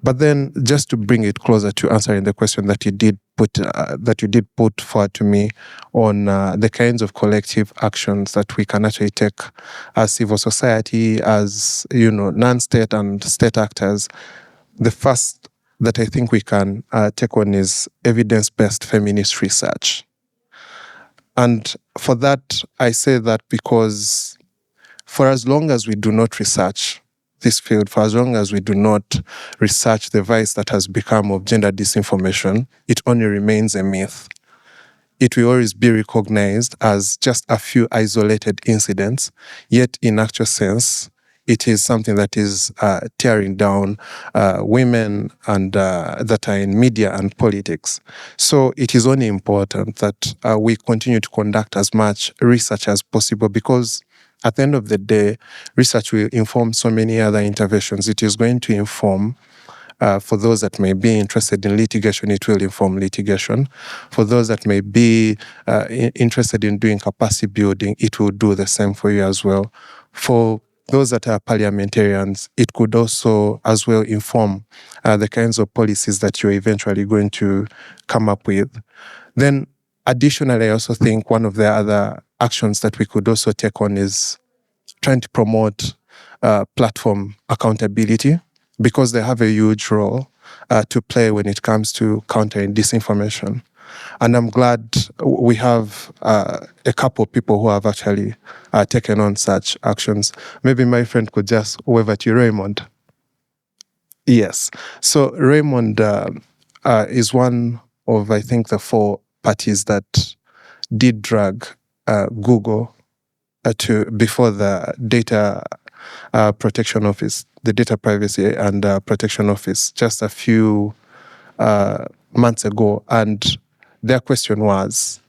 But then, just to bring it closer to answering the question that you did put forward to me on the kinds of collective actions that we can actually take as civil society, as non-state and state actors, the first that I think we can take on is evidence-based feminist research. And for that, I say that because for as long as we do not research this field, for as long as we do not research the vice that has become of gender disinformation, it only remains a myth. It will always be recognized as just a few isolated incidents, yet in actual sense, it is something that is tearing down women and that are in media and politics. So it is only important that we continue to conduct as much research as possible, because at the end of the day, research will inform so many other interventions. It is going to inform, for those that may be interested in litigation, it will inform litigation. For those that may be interested in doing capacity building, it will do the same for you as well. For those that are parliamentarians, it could also as well inform the kinds of policies that you're eventually going to come up with. Then additionally, I also think one of the other actions that we could also take on is trying to promote platform accountability, because they have a huge role to play when it comes to countering disinformation. And I'm glad we have a couple of people who have actually taken on such actions. Maybe my friend could just wave at you, Raymond. Yes. So Raymond is one of, I think, the 4 parties that did drag Google before the Data Protection Office, the Data Privacy and Protection Office, just a few months ago. And their question was,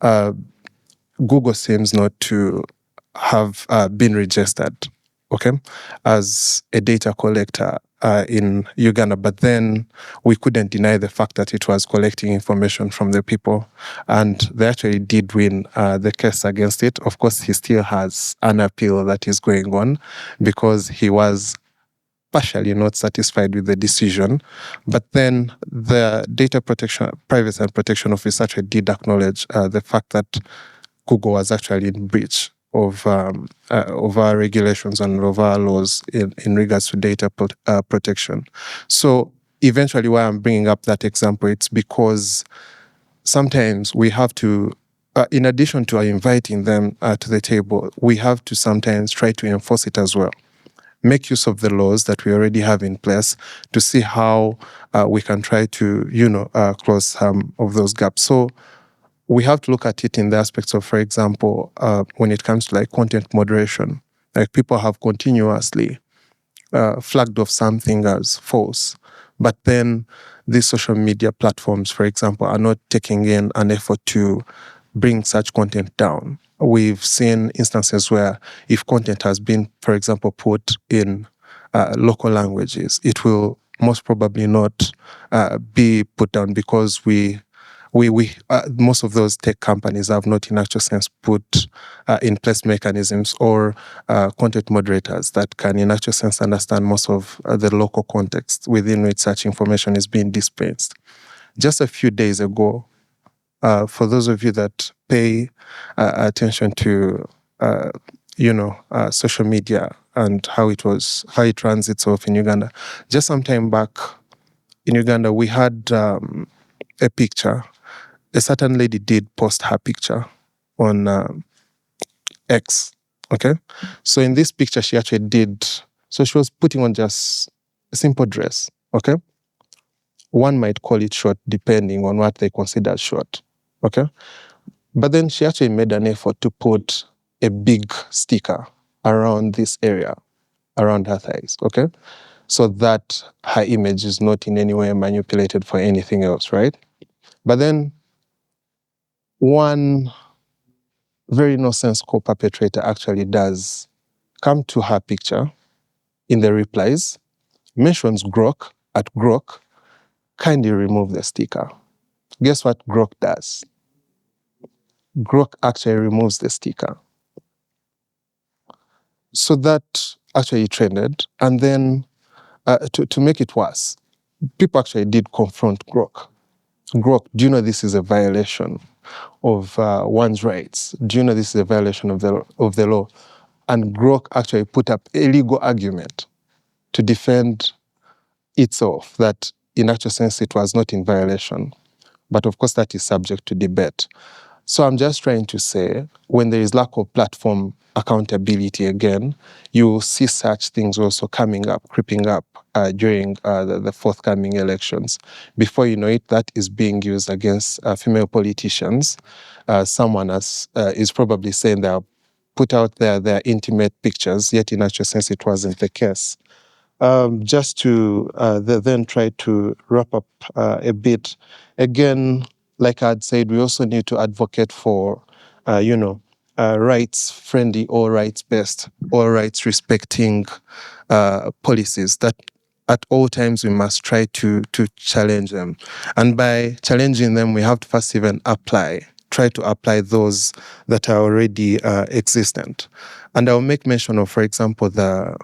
Google seems not to have been registered, as a data collector in Uganda, but then we couldn't deny the fact that it was collecting information from the people, and they actually did win the case against it. Of course, he still has an appeal that is going on because he was partially not satisfied with the decision, but then the Data Protection, Privacy and Protection Office actually did acknowledge the fact that Google was actually in breach of our regulations and of our laws in regards to data protection. So eventually why I'm bringing up that example, it's because sometimes we have to, in addition to inviting them to the table, we have to sometimes try to enforce it as well. Make use of the laws that we already have in place to see how we can try to, close some of those gaps. So we have to look at it in the aspects of, for example, when it comes to like content moderation, like people have continuously flagged off something as false, but then these social media platforms, for example, are not taking in an effort to bring such content down. We've seen instances where if content has been, for example, put in local languages, it will most probably not be put down because most of those tech companies have not in actual sense put in place mechanisms or content moderators that can in actual sense understand most of the local context within which such information is being dispensed. Just a few days ago, for those of you that pay attention to social media and how it runs itself in Uganda, just some time back in Uganda we had a picture. A certain lady did post her picture on X, okay? So in this picture, she was putting on just a simple dress, okay? One might call it short depending on what they consider short, okay? But then she actually made an effort to put a big sticker around this area, around her thighs, okay? So that her image is not in any way manipulated for anything else, right? But then one very nonsensical perpetrator actually does come to her picture in the replies, mentions Grok, at Grok, kindly remove the sticker. Guess what Grok does? Grok actually removes the sticker. So that actually trended. And then to make it worse, people actually did confront Grok. Grok, do you know this is a violation of one's rights? Do you know this is a violation of the law? And Grok actually put up a legal argument to defend itself that in actual sense it was not in violation. But of course that is subject to debate. So I'm just trying to say, when there is lack of platform accountability again, you will see such things also coming up, creeping up during the forthcoming elections. Before you know it, that is being used against female politicians. Someone is probably saying they are put out there their intimate pictures, yet in actual sense it wasn't the case. Just to then try to wrap up a bit, again, like I'd said, we also need to advocate for, rights-friendly or rights-based or rights-respecting policies that at all times we must try to challenge them. And by challenging them, we have to first even try to apply those that are already existent. And I'll make mention of, for example, the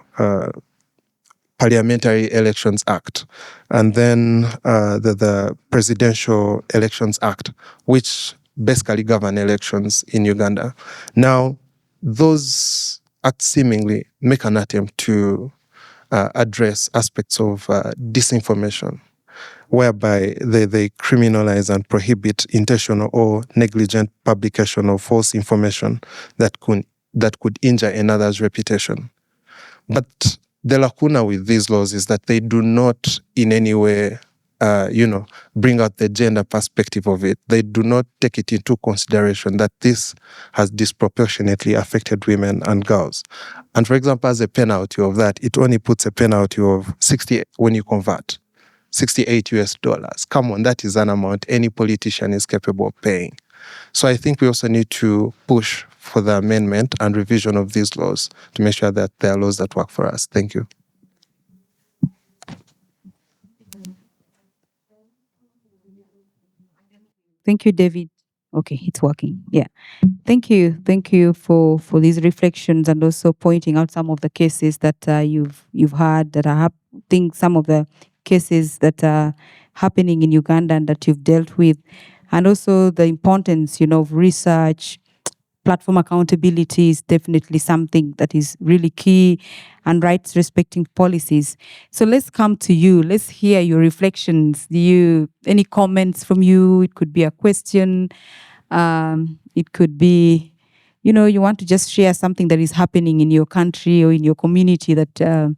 Parliamentary Elections Act, and then the Presidential Elections Act, which basically govern elections in Uganda. Now, those acts seemingly make an attempt to address aspects of disinformation, whereby they criminalize and prohibit intentional or negligent publication of false information that could injure another's reputation. But the lacuna with these laws is that they do not in any way, bring out the gender perspective of it. They do not take it into consideration that this has disproportionately affected women and girls. And for example, as a penalty of that, it only puts a penalty of 60 when you convert. $68. Come on, that is an amount any politician is capable of paying. So I think we also need to push for the amendment and revision of these laws to make sure that there are laws that work for us. Thank you. Thank you, David. Okay, it's working. Yeah. Thank you. Thank you for these reflections and also pointing out some of the cases that you've heard that are some of the cases that are happening in Uganda and that you've dealt with, and also the importance, of research. Platform accountability is definitely something that is really key, and rights respecting policies. So let's come to you. Let's hear your reflections. Any comments from you? It could be a question. It could be, you want to just share something that is happening in your country or in your community that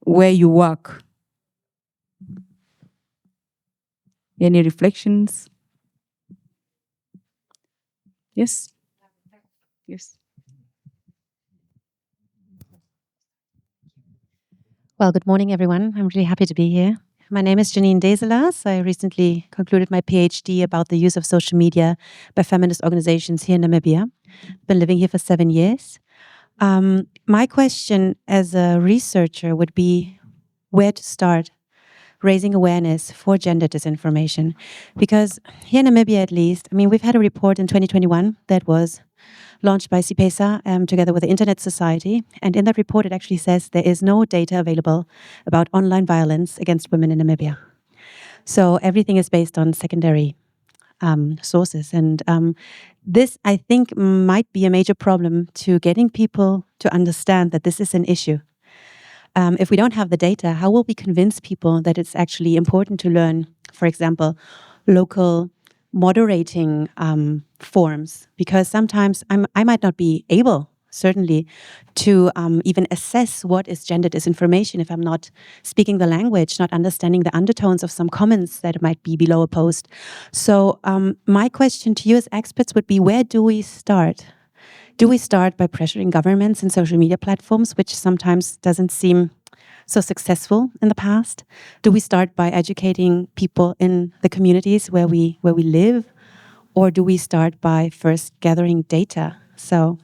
where you work. Any reflections? Yes. Yes. Well, good morning, everyone. I'm really happy to be here. My name is Janine Deselas. I recently concluded my PhD about the use of social media by feminist organizations here in Namibia. Been living here for 7 years. My question as a researcher would be where to start raising awareness for gender disinformation. Because here in Namibia, at least, we've had a report in 2021 that was launched by CIPESA together with the Internet Society. And in that report, it actually says there is no data available about online violence against women in Namibia. So everything is based on secondary sources. And this, I think, might be a major problem to getting people to understand that this is an issue. If we don't have the data, how will we convince people that it's actually important to learn, for example, local moderating forms? Because sometimes I might not be able, certainly, to even assess what is gender disinformation if I'm not speaking the language, not understanding the undertones of some comments that might be below a post. So my question to you as experts would be, where do we start? Do we start by pressuring governments and social media platforms, which sometimes doesn't seem so successful in the past? Do we start by educating people in the communities where we live? Or do we start by first gathering data? So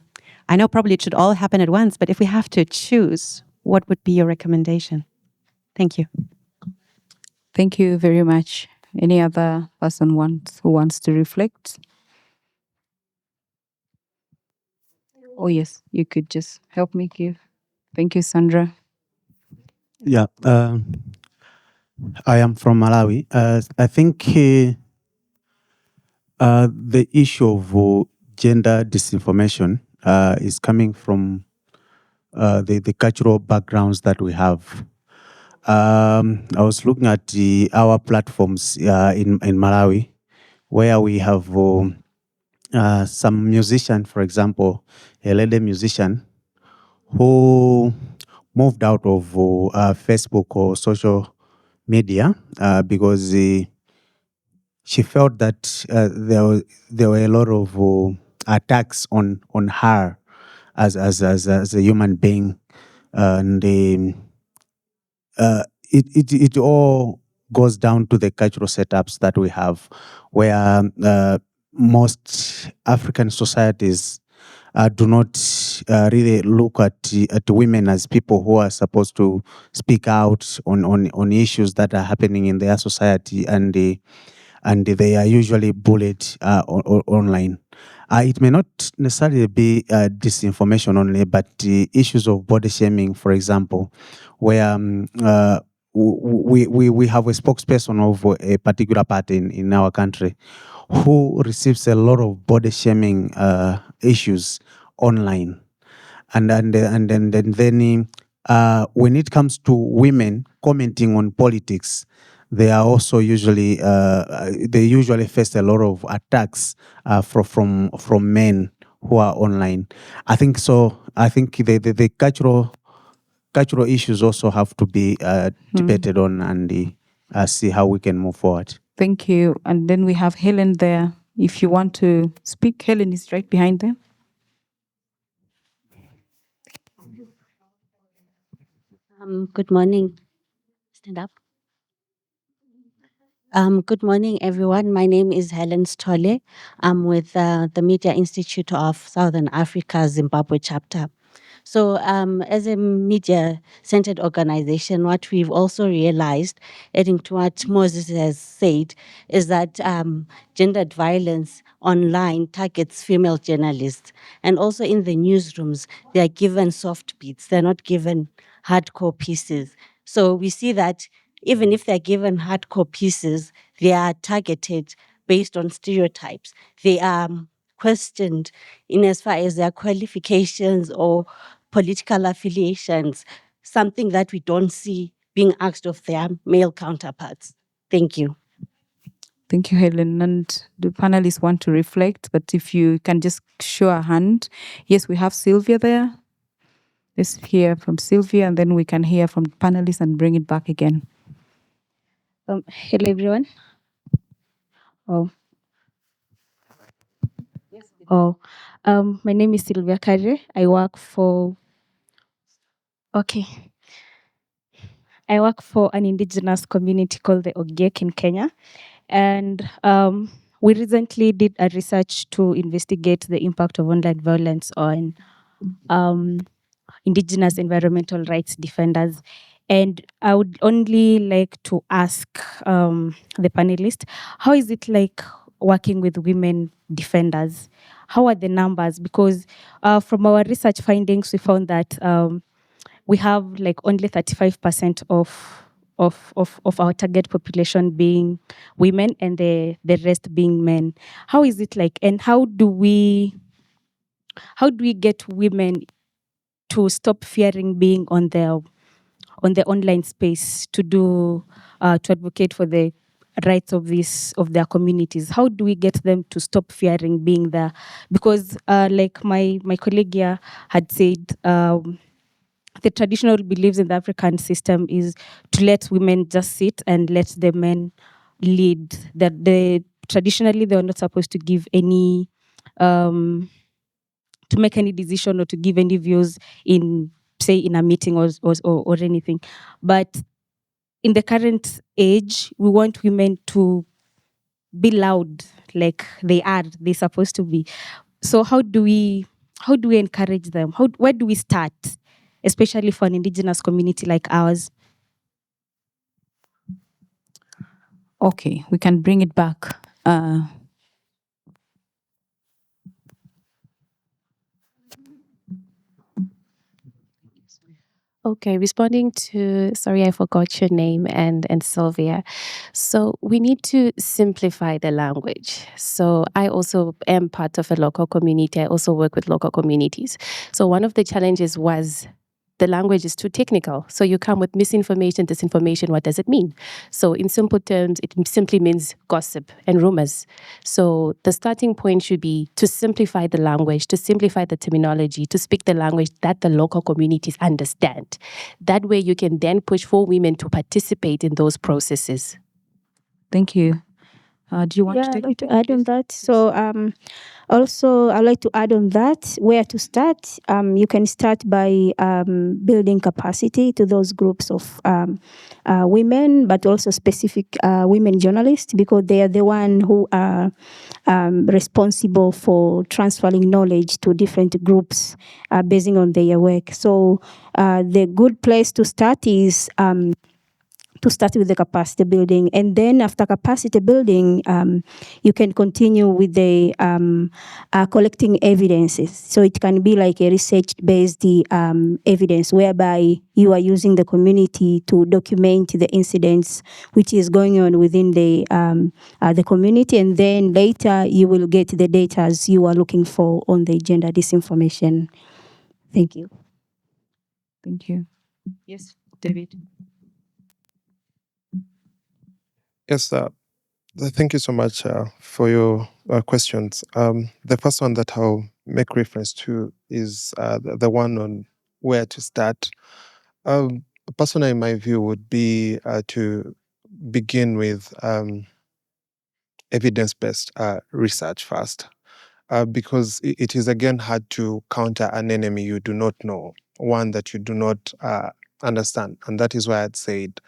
I know probably it should all happen at once, but if we have to choose, what would be your recommendation? Thank you. Thank you very much. Any other person who wants to reflect? Oh, yes, you could just help me give. Thank you, Sandra. Yeah. I am from Malawi. I think the issue of gender disinformation is coming from the cultural backgrounds that we have. I was looking at our platforms in Malawi, where we have some musician, for example, a lady musician who moved out of Facebook or social media because she felt that there were a lot of attacks on her as a human being, and it all goes down to the cultural setups that we have, where most African societies do not really look at women as people who are supposed to speak out on issues that are happening in their society, and they are usually bullied online. It may not necessarily be disinformation only, but issues of body shaming, for example, where we have a spokesperson of a particular party in our country who receives a lot of body shaming issues online. And then when it comes to women commenting on politics, they are also usually they usually face a lot of attacks from men who are online. I think so. I think the cultural issues also have to be debated on, and see how we can move forward. Thank you. And then we have Helen there. If you want to speak, Helen is right behind them. Good morning. Stand up. Good morning, everyone. My name is Helen Stole. I'm with the Media Institute of Southern Africa, Zimbabwe chapter. So, as a media-centered organization, what we've also realized, adding to what Moses has said, is that gendered violence online targets female journalists. And also in the newsrooms, they are given soft beats. They're not given hardcore pieces. So we see that even if they're given hardcore pieces, they are targeted based on stereotypes. They are questioned in as far as their qualifications or political affiliations, something that we don't see being asked of their male counterparts. Thank you. Thank you, Helen. And the panelists want to reflect, but if you can just show a hand. Yes, we have Sylvia there. Let's hear from Sylvia, and then we can hear from the panelists and bring it back again. Hello, everyone. My name is Sylvia Kare. I work for an indigenous community called the Ogiek in Kenya, and we recently did a research to investigate the impact of online violence on indigenous environmental rights defenders. And I would only like to ask the panelists, how is it like working with women defenders? How are the numbers? Because from our research findings, we found that we have like only 35% of our target population being women and the rest being men. How is it like, and how do we get women to stop fearing being on the online space to do to advocate for the rights of their communities? How do we get them to stop fearing being there? Because like my colleague here had said, the traditional beliefs in the African system is to let women just sit and let the men lead. That traditionally they are not supposed to give any to make any decision or to give any views in, say, in a meeting or anything. But in the current age, we want women to be loud like they're supposed to be. So how do we encourage them? Where do we start, especially for an indigenous community like ours? Okay, we can bring it back. Okay, responding to, sorry, I forgot your name, and Sylvia. So we need to simplify the language. So I also am part of a local community. I also work with local communities. So one of the challenges was the language is too technical. So you come with misinformation, disinformation. What does it mean? So in simple terms, it simply means gossip and rumors. So the starting point should be to simplify the language, to simplify the terminology, to speak the language that the local communities understand. That way you can then push for women to participate in those processes. Thank you. Do you want to I'd take like it? to add on that. So also I'd like to add on that where to start. You can start by building capacity to those groups of women, but also specific women journalists, because they are the one who are responsible for transferring knowledge to different groups basing on their work. So the good place to start is to start with the capacity building. And then after capacity building, you can continue with the collecting evidences. So it can be like a research-based evidence whereby you are using the community to document the incidents which is going on within the community. And then later you will get the data as you are looking for on the gender disinformation. Thank you. Thank you. Yes, David. Yes, thank you so much for your questions. The first one that I'll make reference to is the one on where to start. Personally, my view would be to begin with evidence-based research first, because it is again hard to counter an enemy you do not know, one that you do not understand. And that is why I'd said,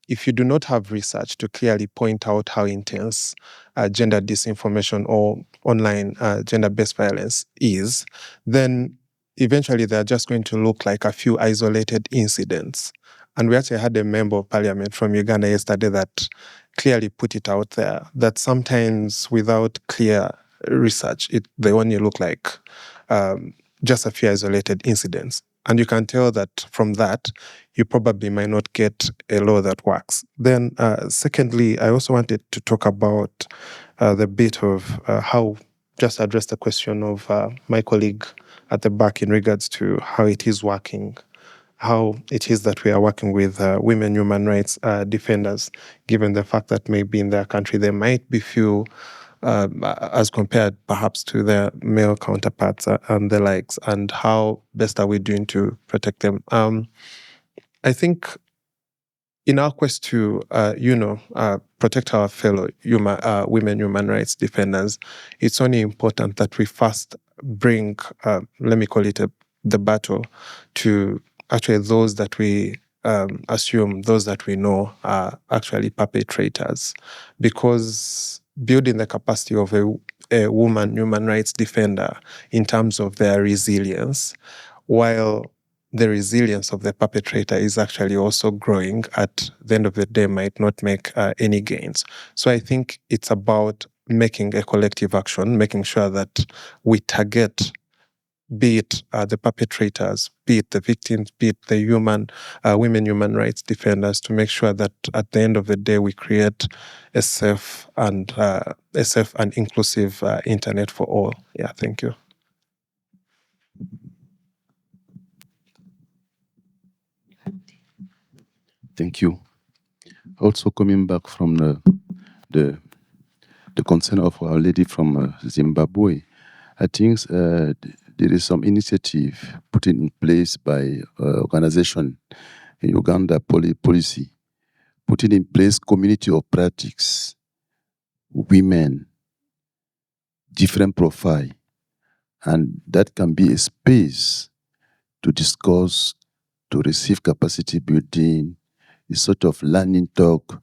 if you do not have research to clearly point out how intense gender disinformation or online gender-based violence is, then eventually they're just going to look like a few isolated incidents. And we actually had a member of parliament from Uganda yesterday that clearly put it out there that sometimes without clear research, they only look like just a few isolated incidents. And you can tell that from that, you probably might not get a law that works. Then, secondly, I also wanted to talk about the bit of how, just address the question of my colleague at the back in regards to how it is working, how it is that we are working with women human rights defenders, given the fact that maybe in their country there might be few as compared perhaps to their male counterparts and the likes, and how best are we doing to protect them? I think in our quest to, protect our fellow women human rights defenders, it's only important that we first bring, let me call it the battle, to actually those that we assume, those that we know are actually perpetrators, because building the capacity of a woman human rights defender in terms of their resilience, while the resilience of the perpetrator is actually also growing, at the end of the day might not make any gains. So I think it's about making a collective action, making sure that we target, be it the perpetrators, be it the victims, be it the women human rights defenders, to make sure that at the end of the day we create a safe and inclusive internet for all. Yeah, thank you. Thank you. Also coming back from the concern of our lady from Zimbabwe, I think there is some initiative put in place by organization in Uganda policy, putting in place community of practice, women, different profile, and that can be a space to discuss, to receive capacity building, a sort of learning talk,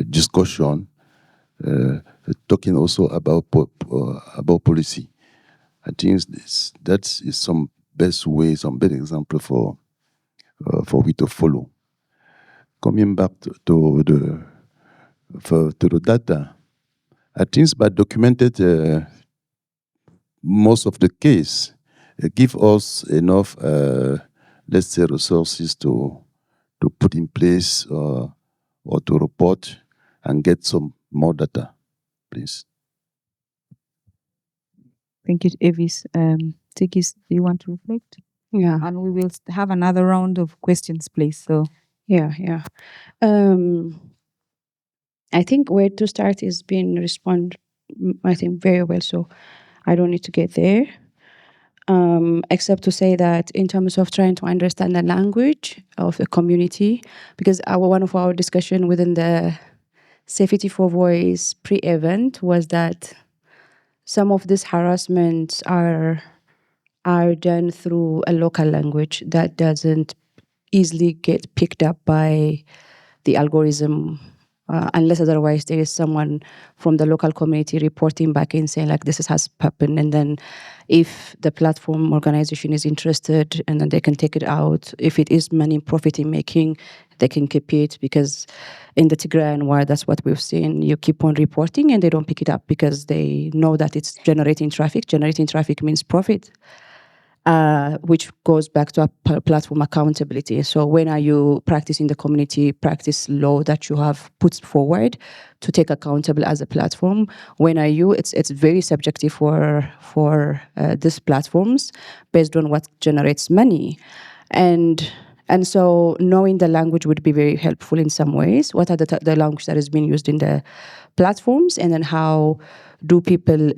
discussion, talking also about policy. I think that is some best way, some better example for we to follow. Coming back to the data, I think by documented most of the case give us enough let's say, resources to put in place or to report and get some more data, please. Thank you, Avis. Tigist, do you want to reflect? Yeah, And we will have another round of questions, please. So yeah. I think where to start is being respond, I think, very well. So I don't need to get there. Except to say that in terms of trying to understand the language of the community, because one of our discussion within the Safety for Voice pre-event was that some of these harassments are done through a local language that doesn't easily get picked up by the algorithm, unless otherwise there is someone from the local community reporting back and saying like this has happened, and then if the platform organization is interested, and then they can take it out. If it is money profiting making, they can keep it, because in the Tigrayan war, that's what we've seen. You keep on reporting and they don't pick it up because they know that it's generating traffic. Generating traffic means profit. Which goes back to a platform accountability. So when are you practicing the community practice law that you have put forward to take accountable as a platform? When are you? It's very subjective for these platforms based on what generates money, and so knowing the language would be very helpful in some ways. What are the language that is being used in the platforms, and then how do people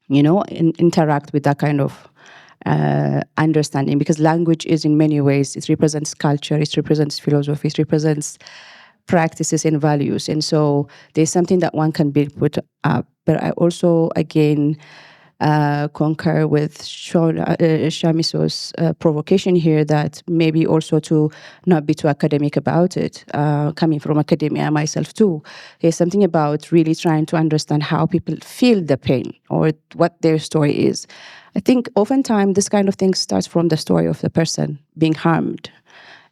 interact with that kind of understanding? Because language is in many ways, it represents culture, it represents philosophy, it represents practices and values. And so there's something that one can build put up. But I also, again, concur with Shamiso's provocation here, that maybe also to not be too academic about it. Coming from academia myself too, there's something about really trying to understand how people feel the pain or what their story is. I think oftentimes this kind of thing starts from the story of the person being harmed.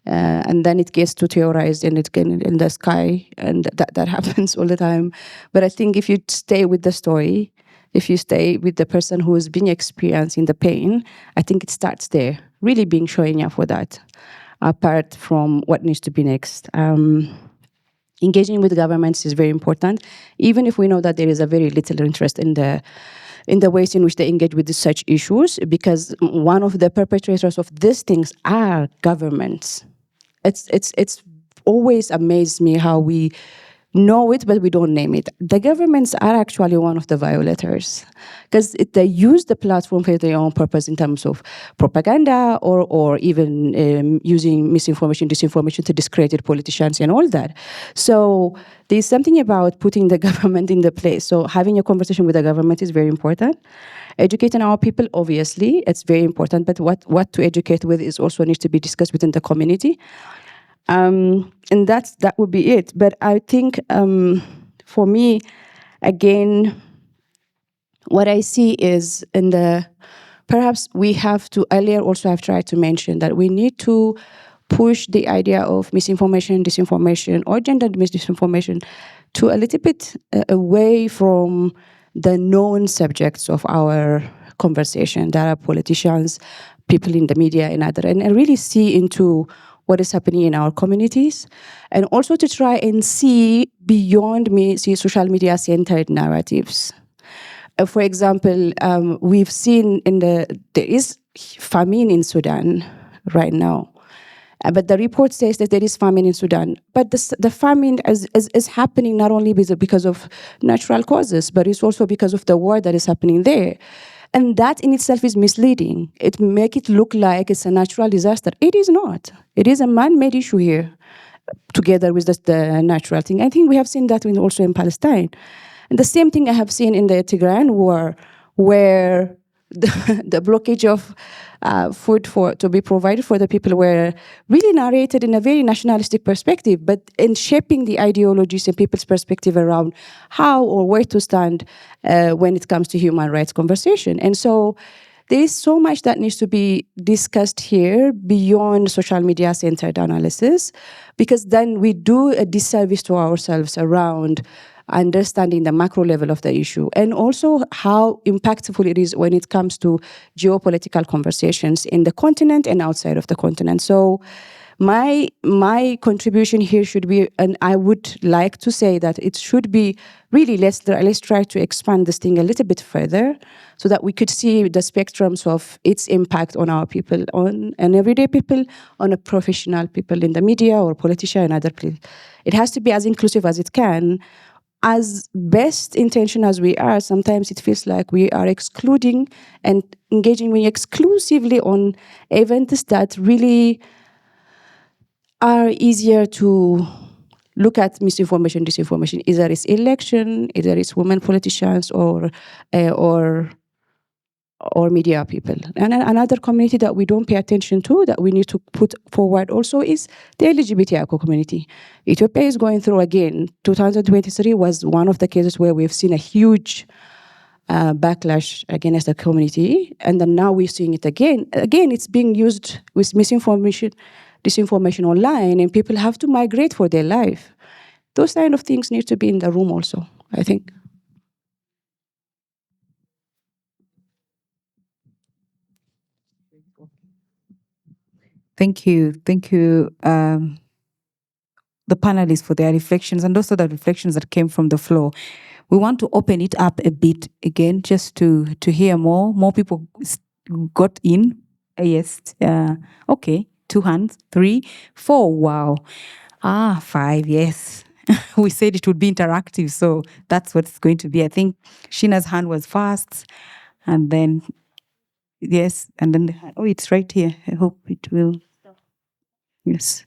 And then it gets to theorized and it can in the sky, and that happens all the time. But I think if you stay with the story, if you stay with the person who has been experiencing the pain, I think it starts there, really being showing up for that, apart from what needs to be next. Engaging with governments is very important, even if we know that there is a very little interest in the ways in which they engage with such issues, because one of the perpetrators of these things are governments. It's always amazed me how we know it, but we don't name it. The governments are actually one of the violators, because they use the platform for their own purpose in terms of propaganda or even using misinformation, disinformation to discredit politicians and all that. So there's something about putting the government in the place. So having a conversation with the government is very important. Educating our people, obviously, it's very important, but what to educate with is also needs to be discussed within the community. And that would be it. But I think for me, again, what I see is perhaps we have to, earlier also I've tried to mention that we need to push the idea of misinformation, disinformation, or gendered misinformation to a little bit away from the known subjects of our conversation. There are politicians, people in the media and other, and really see into what is happening in our communities, and also to try and see beyond social media-centered narratives. For example, we've seen there is famine in Sudan right now. But the report says that there is famine in Sudan. But the famine is happening not only because of natural causes, but it's also because of the war that is happening there. And that in itself is misleading. It makes it look like it's a natural disaster. It is not. It is a man-made issue here, together with the natural thing. I think we have seen that also in Palestine. And the same thing I have seen in the Tigrayan war, where the blockage of food to be provided for the people were really narrated in a very nationalistic perspective, but in shaping the ideologies and people's perspective around how or where to stand when it comes to human rights conversation. And so there is so much that needs to be discussed here beyond social media-centered analysis, because then we do a disservice to ourselves around understanding the macro level of the issue, and also how impactful it is when it comes to geopolitical conversations in the continent and outside of the continent. So my contribution here should be, and I would like to say that it should be really, let's try to expand this thing a little bit further so that we could see the spectrums of its impact on our people, on an everyday people, on a professional people in the media or politician and other people. It has to be as inclusive as it can. As best intention as we are, sometimes it feels like we are excluding and engaging exclusively on events that really are easier to look at misinformation, disinformation. Either it's election, either it's women politicians, or media people. And another community that we don't pay attention to, that we need to put forward also, is the LGBTIQ community. Ethiopia is going through, again, 2023 was one of the cases where we've seen a huge backlash against the community, and then now we're seeing it again. Again, it's being used with misinformation, disinformation online, and people have to migrate for their life. Those kind of things need to be in the room also, I think. Thank you. Thank you, the panelists, for their reflections, and also the reflections that came from the floor. We want to open it up a bit again, just to hear more. More people got in. Yes. Okay. 2 hands. 3, 4. Wow. 5. Yes. We said it would be interactive, so that's what it's going to be. I think Shina's hand was first, and then yes, and then it's right here. I hope it will. Yes.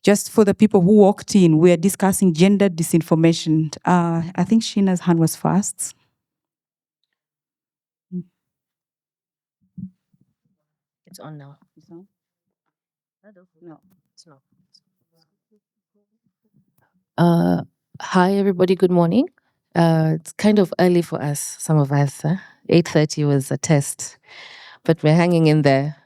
Just for the people who walked in, we are discussing gender disinformation. I think Shina's hand was first. It's on now. It's on? No, it's not. Hi, everybody. Good morning. It's kind of early for us, some of us. 8:30 was a test, but we're hanging in there.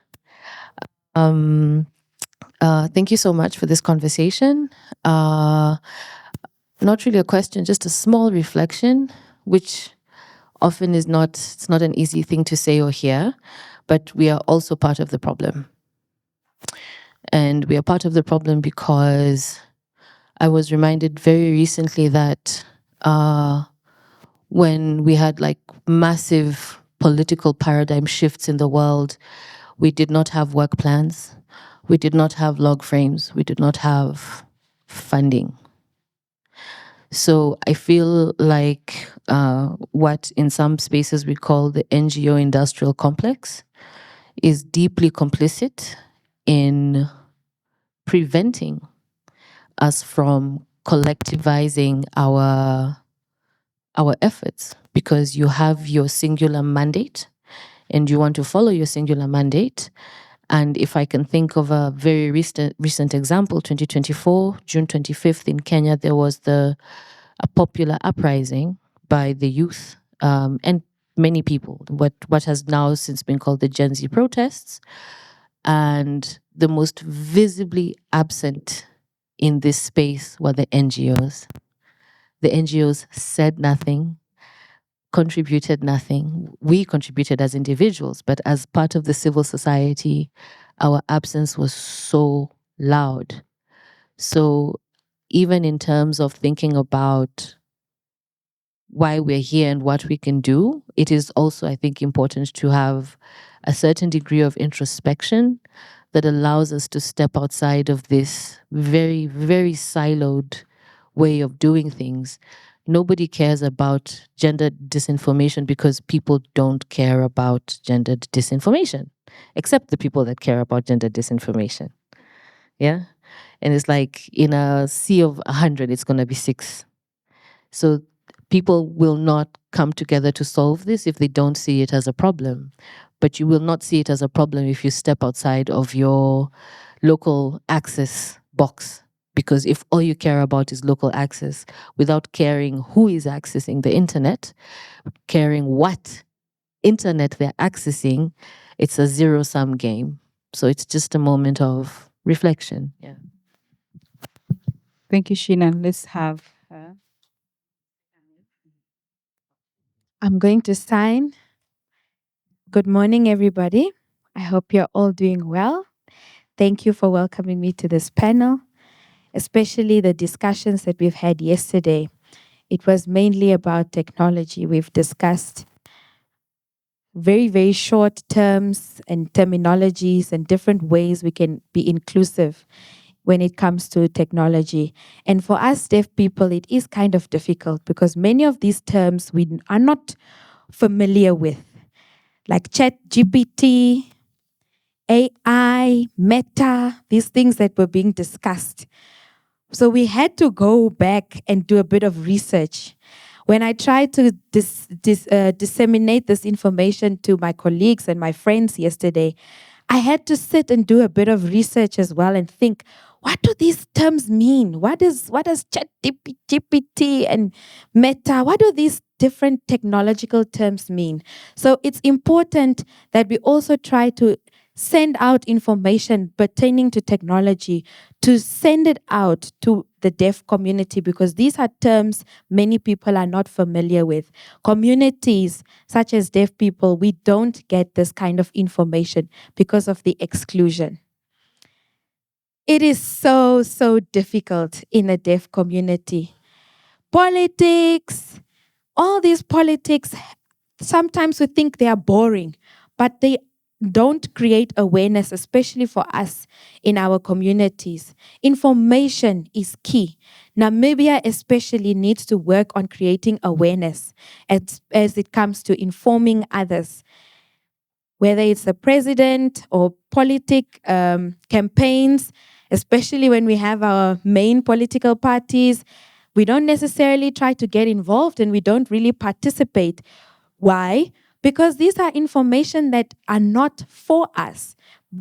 Thank you so much for this conversation. Not really a question, just a small reflection, which often it's not an easy thing to say or hear, but we are also part of the problem. And we are part of the problem because I was reminded very recently that when we had like massive political paradigm shifts in the world, we did not have work plans, we did not have log frames, we did not have funding. So I feel like what in some spaces we call the NGO industrial complex is deeply complicit in preventing us from collectivizing our efforts, because you have your singular mandate and you want to follow your singular mandate. And if I can think of a very recent example, 2024, June 25th in Kenya, there was a popular uprising by the youth and many people, what has now since been called the Gen Z protests. And the most visibly absent in this space were the NGOs. The NGOs said nothing, contributed nothing. We contributed as individuals, but as part of the civil society, our absence was so loud. So even in terms of thinking about why we're here and what we can do, it is also, I think, important to have a certain degree of introspection that allows us to step outside of this very, very siloed way of doing things. Nobody cares about gender disinformation because people don't care about gender disinformation, except the people that care about gender disinformation. Yeah? And it's like in a sea of 100, it's going to be 6. So people will not come together to solve this if they don't see it as a problem. But you will not see it as a problem if you step outside of your local access box. Because if all you care about is local access, without caring who is accessing the internet, caring what internet they're accessing, it's a zero-sum game. So it's just a moment of reflection. Yeah. Thank you, Sheena. Let's have her. I'm going to sign. Good morning, everybody. I hope you're all doing well. Thank you for welcoming me to this panel, especially the discussions that we've had yesterday. It was mainly about technology. We've discussed very, very short terms and terminologies and different ways we can be inclusive when it comes to technology. And for us deaf people, it is kind of difficult because many of these terms we are not familiar with, like Chat GPT, AI, Meta, these things that were being discussed. So we had to go back and do a bit of research. When I tried to disseminate this information to my colleagues and my friends yesterday, I had to sit and do a bit of research as well and think, what do these terms mean? What does ChatGPT and Meta, what do these different technological terms mean? So it's important that we also try to send out information pertaining to technology, to send it out to the deaf community, because these are terms many people are not familiar with. Communities such as deaf people, we don't get this kind of information because of the exclusion. It is so, so difficult in a deaf community. Politics, all these politics, sometimes we think they are boring, but they don't create awareness, especially for us in our communities. Information is key. Namibia especially needs to work on creating awareness as it comes to informing others, whether it's the president or campaigns, especially when we have our main political parties. We don't necessarily try to get involved and we don't really participate. Why? Because these are information that are not for us.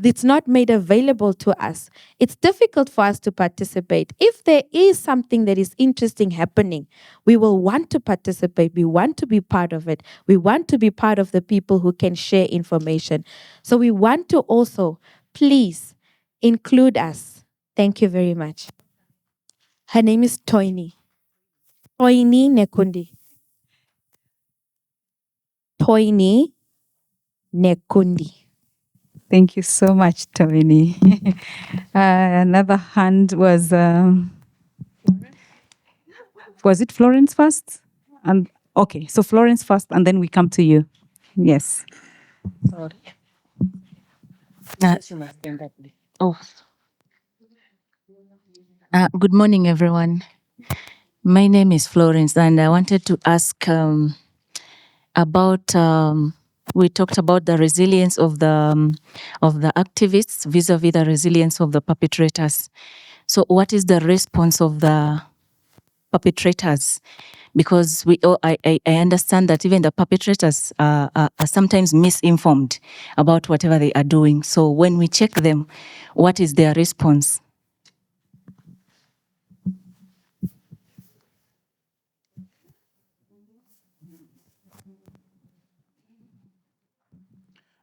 It's not made available to us. It's difficult for us to participate. If there is something that is interesting happening, we will want to participate. We want to be part of it. We want to be part of the people who can share information. So we want to also, please, include us. Thank you very much. Her name is Toini. Toini Nekundi. Toini Nekundi. Thank you so much, Tony. Another hand was it Florence first? And okay, so Florence first, and then we come to you. Yes. Sorry. Oh. Good morning, everyone. My name is Florence, and I wanted to ask about. We talked about the resilience of the activists vis-a-vis the resilience of the perpetrators. So, what is the response of the perpetrators? Because I understand that even the perpetrators are sometimes misinformed about whatever they are doing. So, when we check them, what is their response?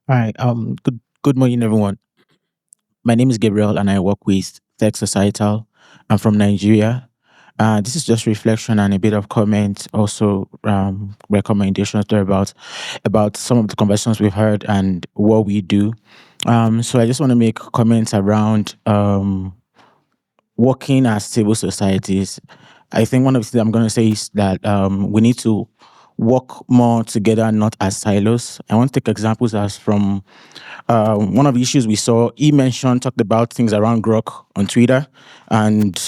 All right. Good morning, everyone. My name is Gabriel, and I work with Tech Societal. I'm from Nigeria. This is just reflection and a bit of comment, also recommendations there about some of the conversations we've heard and what we do. So I just want to make comments around working as civil societies. I think one of the things I'm going to say is that we need to work more together, not as silos. I want to take examples as from one of the issues we saw. He talked about things around Grok on Twitter, and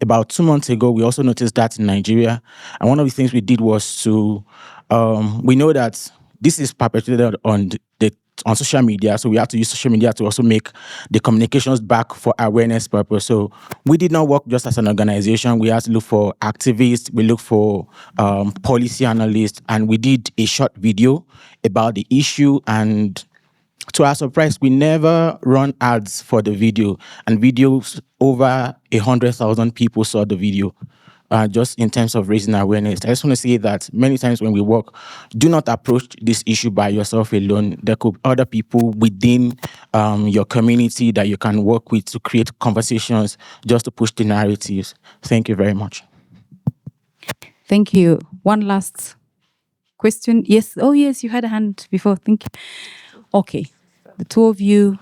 about 2 months ago, we also noticed that in Nigeria. And one of the things we did was to we know that this is perpetrated on social media, so we have to use social media to also make the communications back for awareness purpose. So we did not work just as an organization. We had to look for activists, we looked for policy analysts, and we did a short video about the issue. And to our surprise, we never run ads for the video, and videos over 100,000 people saw the video. Just in terms of raising awareness, I just want to say that many times when we work, do not approach this issue by yourself alone. There could be other people within your community that you can work with to create conversations, just to push the narratives. Thank you very much. Thank you. One last question. Yes. Oh, yes, you had a hand before. Thank you. Okay. The two of you.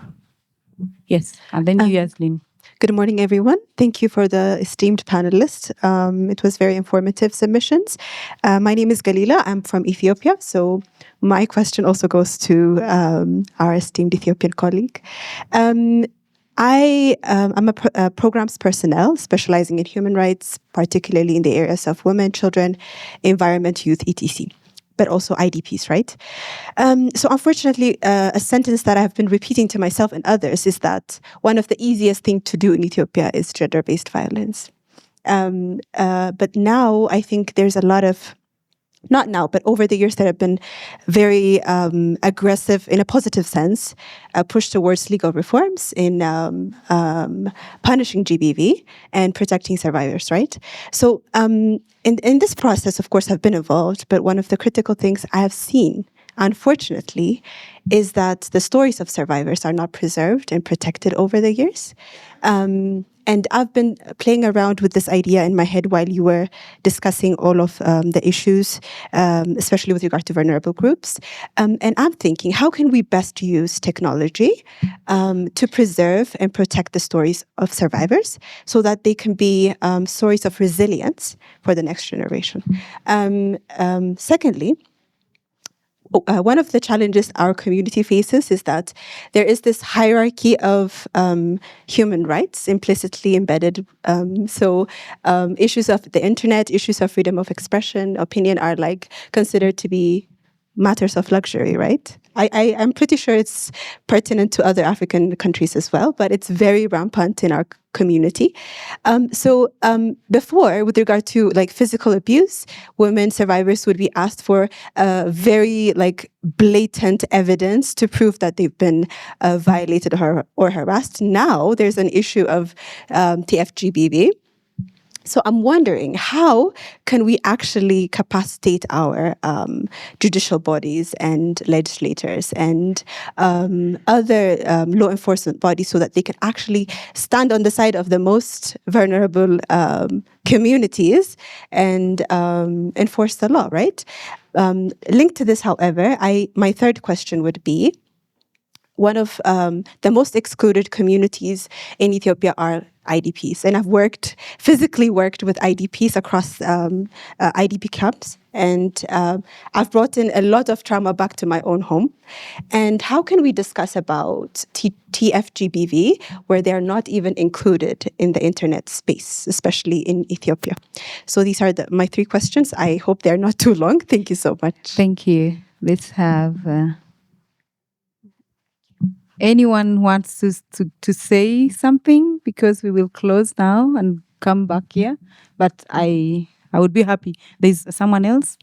Yes. And then you, Yaslin. Good morning, everyone. Thank you for the esteemed panelists. It was very informative submissions. My name is Galila. I'm from Ethiopia. So my question also goes to our esteemed Ethiopian colleague. I'm a programs personnel specializing in human rights, particularly in the areas of women, children, environment, youth, etc., but also IDPs, right? So unfortunately, a sentence that I've been repeating to myself and others is that one of the easiest things to do in Ethiopia is gender-based violence. But now I think there's a lot of, not now, but over the years that have been very aggressive, in a positive sense, push towards legal reforms in punishing GBV and protecting survivors, right? So in this process, of course, I've been involved, but one of the critical things I have seen, unfortunately, is that the stories of survivors are not preserved and protected over the years. And I've been playing around with this idea in my head while you were discussing all of the issues, especially with regard to vulnerable groups. And I'm thinking, how can we best use technology to preserve and protect the stories of survivors so that they can be stories of resilience for the next generation? Secondly, one of the challenges our community faces is that there is this hierarchy of human rights implicitly embedded. So issues of the internet, issues of freedom of expression, opinion are like considered to be matters of luxury, right? I'm pretty sure it's pertinent to other African countries as well, but it's very rampant in our community. So before, with regard to like physical abuse, women survivors would be asked for very like blatant evidence to prove that they've been violated or harassed. Now there's an issue of TFGBV. So I'm wondering, how can we actually capacitate our judicial bodies and legislators and other law enforcement bodies so that they can actually stand on the side of the most vulnerable communities and enforce the law, right? Linked to this, however, my third question would be, one of the most excluded communities in Ethiopia are IDPs. And I've physically worked with IDPs across IDP camps. And I've brought in a lot of trauma back to my own home. And how can we discuss about TFGBV where they're not even included in the internet space, especially in Ethiopia? So these are my three questions. I hope they're not too long. Thank you so much. Thank you. Let's have... anyone wants to say something, because we will close now and come back here, but I would be happy. There's someone else?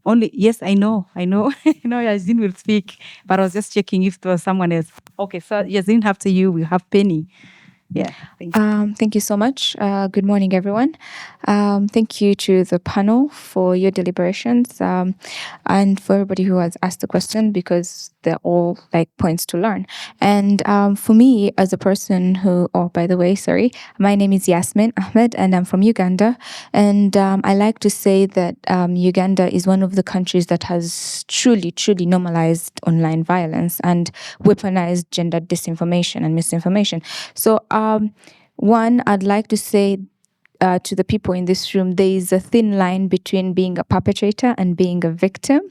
Only, yes, I know I know Yazin will speak, but I was just checking if there was someone else. Okay, so Yazin, after you, we have Penny. Yeah, thank you. Thank you so much. Good morning, everyone. Thank you to the panel for your deliberations and for everybody who has asked the question, because they're all like points to learn. And for me, as a person who, oh, by the way, sorry, my name is Yasmin Ahmed and I'm from Uganda. And I like to say that Uganda is one of the countries that has truly, truly normalized online violence and weaponized gender disinformation and misinformation. So one, I'd like to say to the people in this room, there is a thin line between being a perpetrator and being a victim,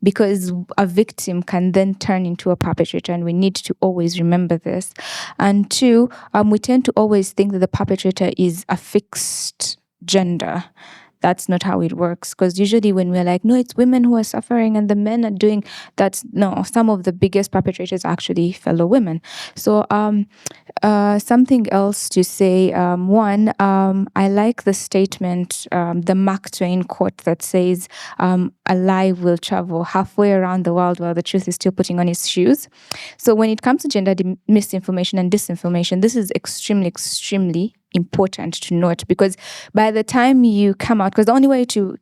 because a victim can then turn into a perpetrator, and we need to always remember this. And two, we tend to always think that the perpetrator is a fixed gender. That's not how it works, because usually when we're like, no, it's women who are suffering and the men are doing that. No, some of the biggest perpetrators are actually fellow women. So something else to say. One, I like the statement, the Mark Twain quote that says, a lie will travel halfway around the world while the truth is still putting on its shoes. So when it comes to gender misinformation and disinformation, this is extremely, extremely important to note, because by the time you come out, because the only way to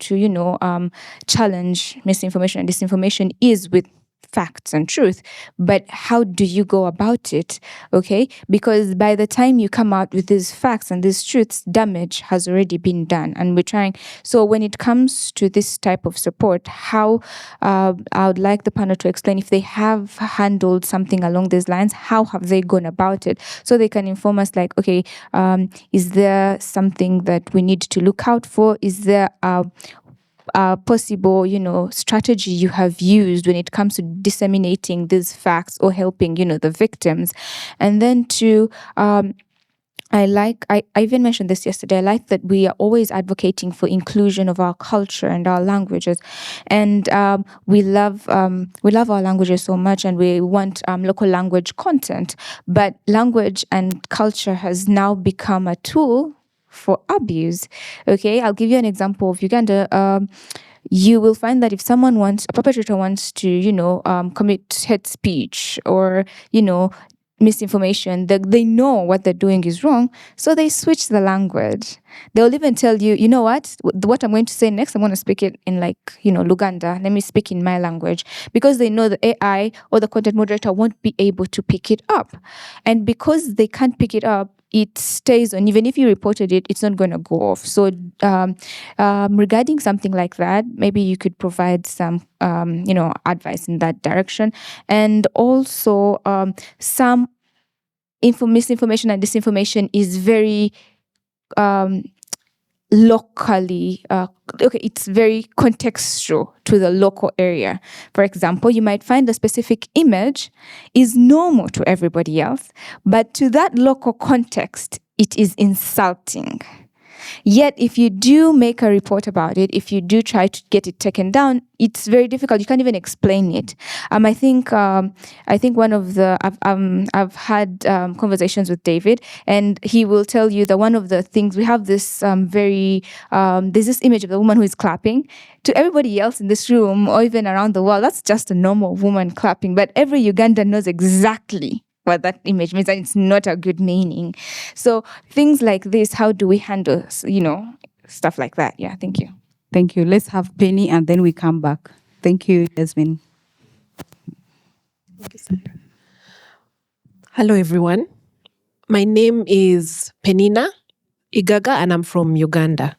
challenge misinformation and disinformation is with facts and truth, but how do you go about it? Okay, because by the time you come out with these facts and these truths, damage has already been done, and we're trying. So when it comes to this type of support, how I would like the panel to explain if they have handled something along these lines. How have they gone about it, so they can inform us? Like, okay, is there something that we need to look out for? Is there possible, strategy you have used when it comes to disseminating these facts or helping, the victims? And then I even mentioned this yesterday. I like that we are always advocating for inclusion of our culture and our languages, and we love our languages so much, and we want local language content. But language and culture has now become a tool for abuse. Okay, I'll give you an example of Uganda. You will find that if a perpetrator wants to, commit hate speech or, misinformation, they know what they're doing is wrong, so they switch the language. They'll even tell you, you know what I'm going to say next, I'm going to speak it in Luganda. Let me speak in my language, because they know the AI or the content moderator won't be able to pick it up. And because they can't pick it up, it stays on. Even if you reported it, it's not going to go off. So regarding something like that, maybe you could provide some advice in that direction. And also some misinformation and disinformation is very locally it's very contextual to the local area. For example, you might find a specific image is normal to everybody else, but to that local context it is insulting. Yet, if you do make a report about it, if you do try to get it taken down, it's very difficult. You can't even explain it. I think one of the I've had conversations with David, and he will tell you that one of the things we have this there's this image of the woman who is clapping. To everybody else in this room or even around the world, that's just a normal woman clapping. But every Ugandan knows exactly what that image means, and it's not a good meaning. So things like this, how do we handle, stuff like that? Yeah, thank you. Thank you. Let's have Penny and then we come back. Thank you, Yasmin. Hello, everyone. My name is Penina Igaga, and I'm from Uganda.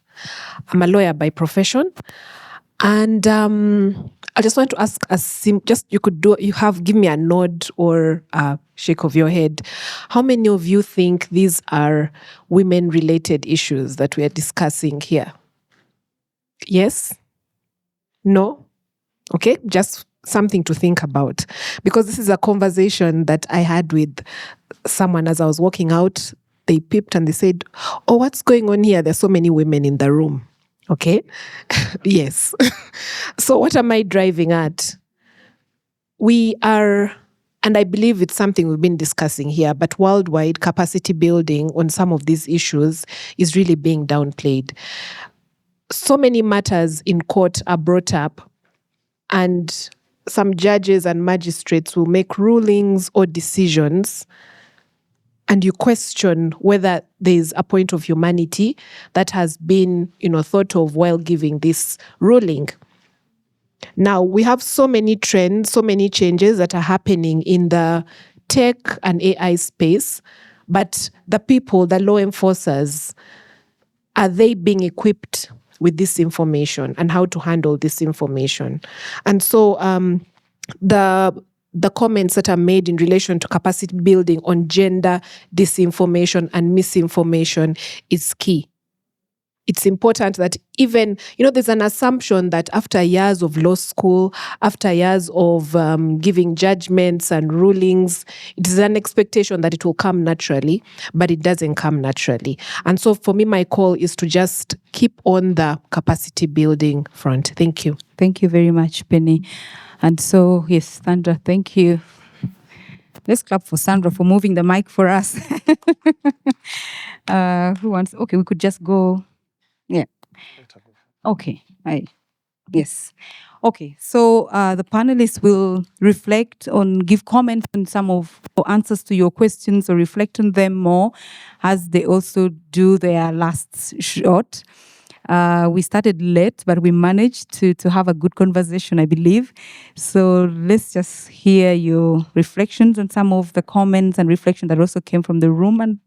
I'm a lawyer by profession. And I just want to ask give me a nod or a shake of your head. How many of you think these are women-related issues that we are discussing here? Yes? No? Okay, just something to think about. Because this is a conversation that I had with someone as I was walking out. They peeped and they said, "Oh, what's going on here? There's so many women in the room." Okay? Yes. So what am I driving at? We are, and I believe it's something we've been discussing here, but worldwide capacity building on some of these issues is really being downplayed. So many matters in court are brought up, and some judges and magistrates will make rulings or decisions, and you question whether there's a point of humanity that has been, thought of while giving this ruling. Now, we have so many trends, so many changes that are happening in the tech and AI space, but the people, the law enforcers, are they being equipped with this information and how to handle this information? And so the comments that are made in relation to capacity building on gender disinformation and misinformation is key. It's important that even, there's an assumption that after years of law school, after years of giving judgments and rulings, it is an expectation that it will come naturally, but it doesn't come naturally. And so for me, my call is to just keep on the capacity building front. Thank you. Thank you very much, Penny. And so, yes, Sandra, thank you. Let's clap for Sandra for moving the mic for us. Who wants? Okay, we could just go. Yeah. Okay. Yes. Okay. So the panelists will reflect on, give comments on some of or answers to your questions or reflect on them more as they also do their last shot. We started late, but we managed to have a good conversation, I believe. So let's just hear your reflections and some of the comments and reflections that also came from the room, and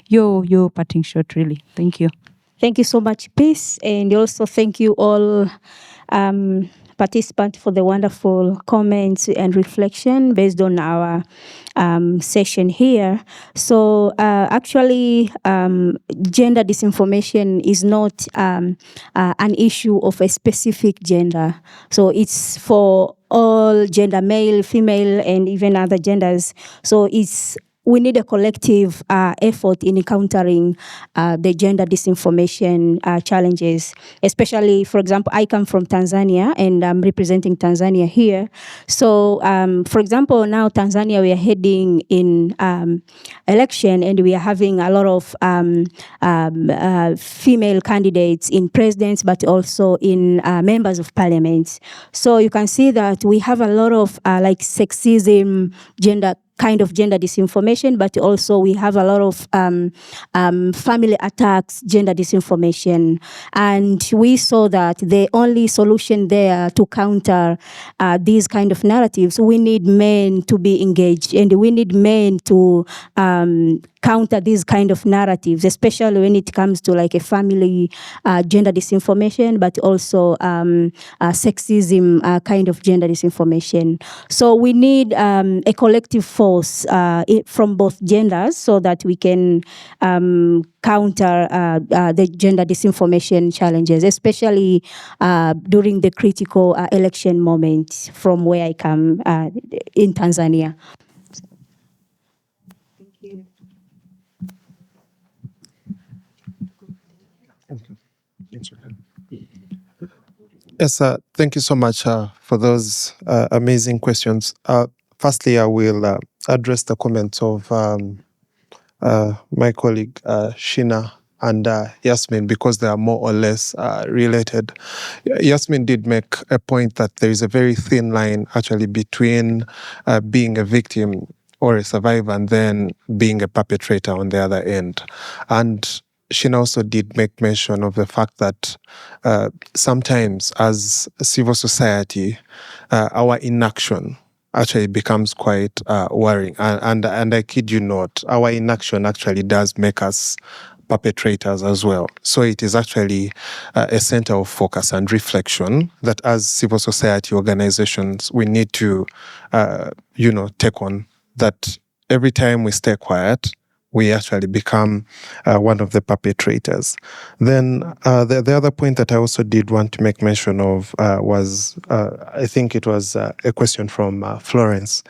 your parting shot, really. Thank you. Thank you so much, Peace. And also thank you all participants for the wonderful comments and reflection based on our session here. So actually, gender disinformation is not an issue of a specific gender. So it's for all gender, male, female, and even other genders. So we need a collective effort in countering the gender disinformation challenges. Especially, for example, I come from Tanzania and I'm representing Tanzania here. So, for example, now Tanzania, we are heading in election and we are having a lot of female candidates in presidents, but also in members of parliament. So you can see that we have a lot of like sexism, gender disinformation, but also we have a lot of family attacks, gender disinformation. And we saw that the only solution there to counter these kind of narratives, we need men to be engaged and we need men to counter these kind of narratives, especially when it comes to like a family gender disinformation, but also sexism kind of gender disinformation. So we need a collective force from both genders so that we can counter the gender disinformation challenges, especially during the critical election moment from where I come in Tanzania. Yes, thank you so much for those amazing questions. Firstly, I will address the comments of my colleague Shina and Yasmin because they are more or less related. Yasmin did make a point that there is a very thin line actually between being a victim or a survivor and then being a perpetrator on the other end. And Shina also did make mention of the fact that sometimes as civil society, our inaction actually becomes quite worrying. And I kid you not, our inaction actually does make us perpetrators as well. So it is actually a center of focus and reflection that as civil society organizations, we need to, take on that every time we stay quiet, we actually become one of the perpetrators. Then the other point that I also did want to make mention of was, I think it was a question from Florence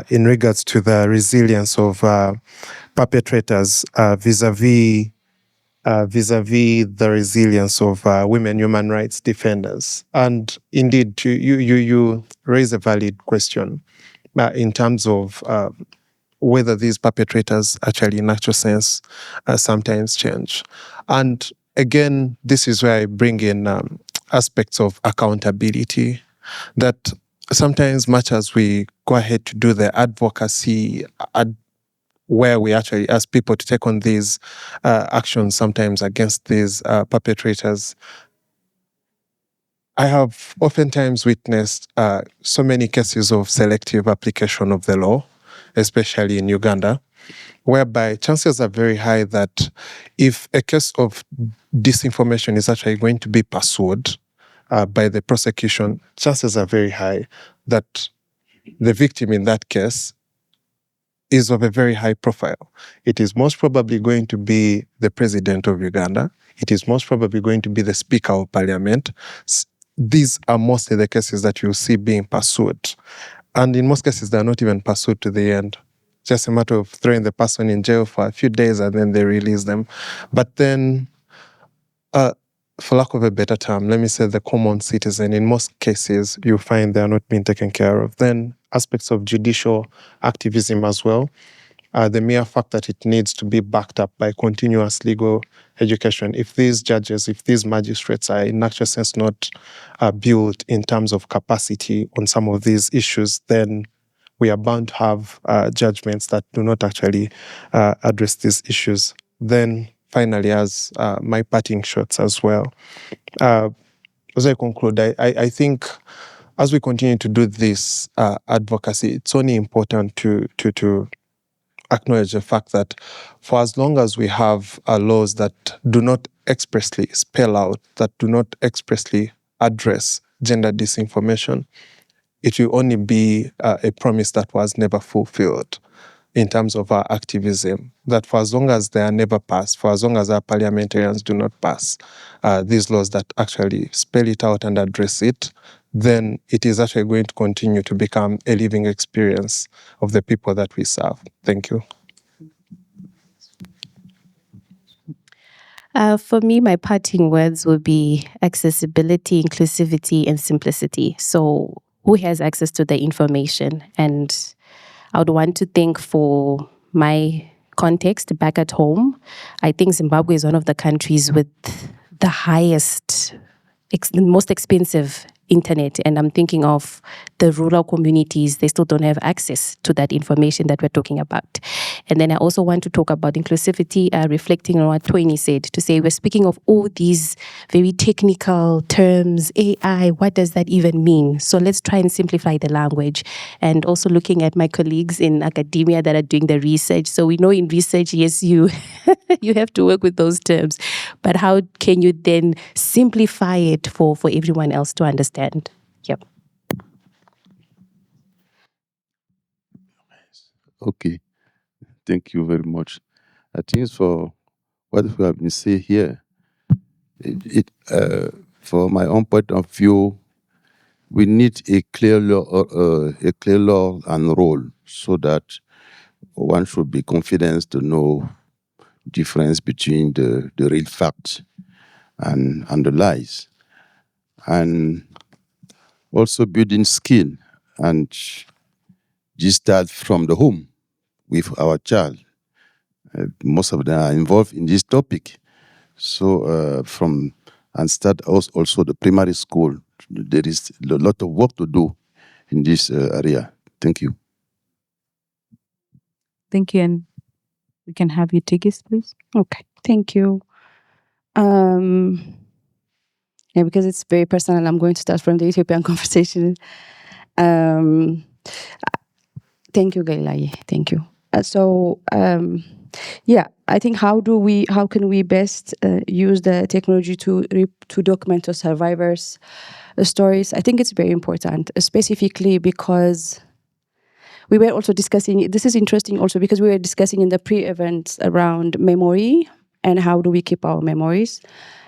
in regards to the resilience of perpetrators vis-a-vis the resilience of women human rights defenders. And indeed, you raise a valid question in terms of whether these perpetrators actually in actual sense sometimes change. And again, this is where I bring in aspects of accountability, that sometimes much as we go ahead to do the advocacy where we actually ask people to take on these actions sometimes against these perpetrators, I have oftentimes witnessed so many cases of selective application of the law, especially in Uganda, whereby chances are very high that if a case of disinformation is actually going to be pursued by the prosecution, chances are very high that the victim in that case is of a very high profile. It is most probably going to be the president of Uganda. It is most probably going to be the speaker of parliament. These are mostly the cases that you see being pursued. And in most cases, they're not even pursued to the end. Just a matter of throwing the person in jail for a few days and then they release them. But then, for lack of a better term, let me say the common citizen, in most cases, you find they are not being taken care of. Then aspects of judicial activism as well. The mere fact that it needs to be backed up by continuous legal education. If these judges, if these magistrates are in actual sense not built in terms of capacity on some of these issues, then we are bound to have judgments that do not actually address these issues. Then finally, as my parting shots as well. As I conclude, I think as we continue to do this advocacy, it's only important to acknowledge the fact that for as long as we have laws that do not expressly spell out, that do not expressly address gender disinformation, it will only be a promise that was never fulfilled in terms of our activism, that for as long as they are never passed, for as long as our parliamentarians do not pass these laws that actually spell it out and address it, then it is actually going to continue to become a living experience of the people that we serve. Thank you. For me, my parting words would be accessibility, inclusivity, and simplicity. So, who has access to the information? And I would want to think for my context back at home. I think Zimbabwe is one of the countries with the highest, the most expensive internet, and I'm thinking of the rural communities. They still don't have access to that information that we're talking about. And then I also want to talk about inclusivity, reflecting on what Twaini said, to say we're speaking of all these very technical terms, AI, what does that even mean? So let's try and simplify the language. And also looking at my colleagues in academia that are doing the research. So we know in research, yes, you you have to work with those terms, but how can you then simplify it for everyone else to understand? Yep. Okay, thank you very much. I think for what we have been saying here, for my own point of view, we need a clear law and role so that one should be confident to know difference between the real facts and the lies, and also building skill, and just start from the home with our child. Most of them are involved in this topic. So start also the primary school. There is a lot of work to do in this area. Thank you. Thank you, and we can have you Tigist, please. Okay, thank you. Yeah, because it's very personal, I'm going to start from the Ethiopian conversation. Thank you, Gailai. Thank you. I think how can we best use the technology to document the survivors' stories? I think it's very important, specifically because we were also discussing, this is interesting also because we were discussing in the pre-events around memory and how do we keep our memories